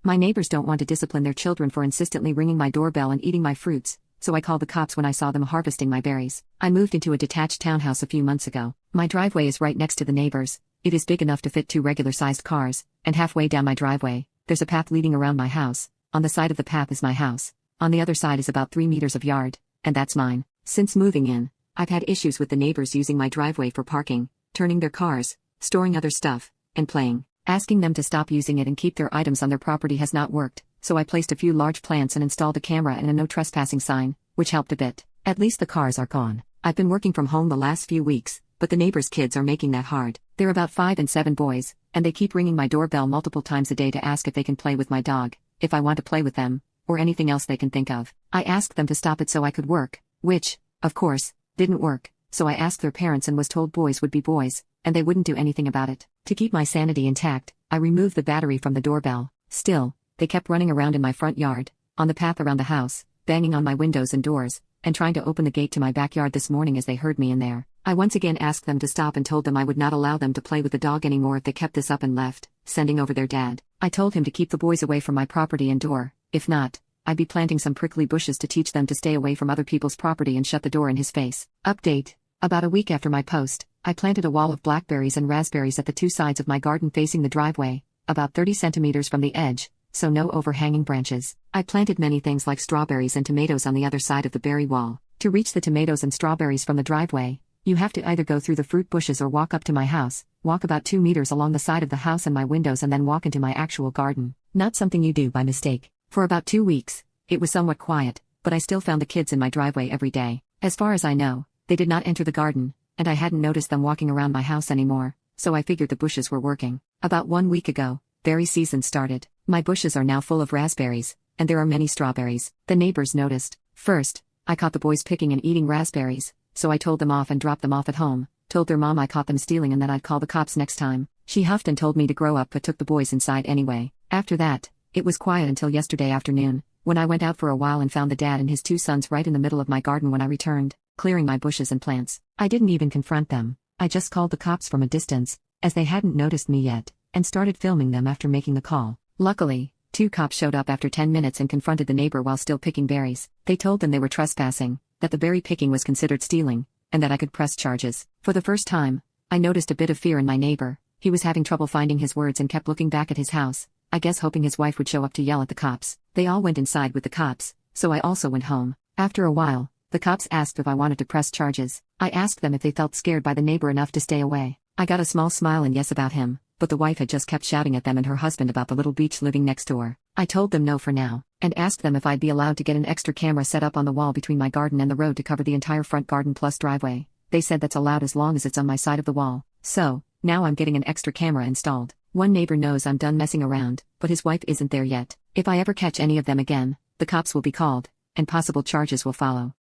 My neighbors don't want to discipline their children for insistently ringing my doorbell and eating my fruits, so I called the cops when I saw them harvesting my berries. I moved into a detached townhouse a few months ago. My driveway is right next to the neighbors. It is big enough to fit 2 regular-sized cars, and halfway down my driveway, there's a path leading around my house. On the side of the path is my house. On the other side is about 3 meters of yard, and that's mine. Since moving in, I've had issues with the neighbors using my driveway for parking, turning their cars, storing other stuff, and playing. Asking them to stop using it and keep their items on their property has not worked, so I placed a few large plants and installed a camera and a no trespassing sign, which helped a bit. At least the cars are gone. I've been working from home the last few weeks, but the neighbors' kids are making that hard. They're about 5 and 7 boys, and they keep ringing my doorbell multiple times a day to ask if they can play with my dog, if I want to play with them, or anything else they can think of. I asked them to stop it so I could work, which, of course, didn't work, so I asked their parents and was told boys would be boys, and they wouldn't do anything about it. To keep my sanity intact, I removed the battery from the doorbell. Still, they kept running around in my front yard, on the path around the house, banging on my windows and doors, and trying to open the gate to my backyard this morning as they heard me in there. I once again asked them to stop and told them I would not allow them to play with the dog anymore if they kept this up and left, sending over their dad. I told him to keep the boys away from my property and door. If not, I'd be planting some prickly bushes to teach them to stay away from other people's property and shut the door in his face. Update. About a week after my post, I planted a wall of blackberries and raspberries at the 2 sides of my garden facing the driveway, about 30 centimeters from the edge, so no overhanging branches. I planted many things like strawberries and tomatoes on the other side of the berry wall. To reach the tomatoes and strawberries from the driveway, you have to either go through the fruit bushes or walk up to my house, walk about 2 meters along the side of the house and my windows and then walk into my actual garden. Not something you do by mistake. For about 2 weeks, it was somewhat quiet, but I still found the kids in my driveway every day. As far as I know, they did not enter the garden, and I hadn't noticed them walking around my house anymore, so I figured the bushes were working. About 1 week ago, berry season started. My bushes are now full of raspberries, and there are many strawberries. The neighbors noticed. First, I caught the boys picking and eating raspberries, so I told them off and dropped them off at home, told their mom I caught them stealing and that I'd call the cops next time. She huffed and told me to grow up but took the boys inside anyway. After that, it was quiet until yesterday afternoon, when I went out for a while and found the dad and his 2 sons right in the middle of my garden when I returned, clearing my bushes and plants. I didn't even confront them. I just called the cops from a distance, as they hadn't noticed me yet, and started filming them after making the call. Luckily, 2 cops showed up after 10 minutes and confronted the neighbor while still picking berries. They told them they were trespassing, that the berry picking was considered stealing, and that I could press charges. For the first time, I noticed a bit of fear in my neighbor. He was having trouble finding his words and kept looking back at his house, I guess hoping his wife would show up to yell at the cops. They all went inside with the cops, so I also went home. After a while, the cops asked if I wanted to press charges. I asked them if they felt scared by the neighbor enough to stay away. I got a small smile and yes about him, but the wife had just kept shouting at them and her husband about the little beach living next door. I told them no for now, and asked them if I'd be allowed to get an extra camera set up on the wall between my garden and the road to cover the entire front garden plus driveway. They said that's allowed as long as it's on my side of the wall. So, now I'm getting an extra camera installed. One neighbor knows I'm done messing around, but his wife isn't there yet. If I ever catch any of them again, the cops will be called, and possible charges will follow.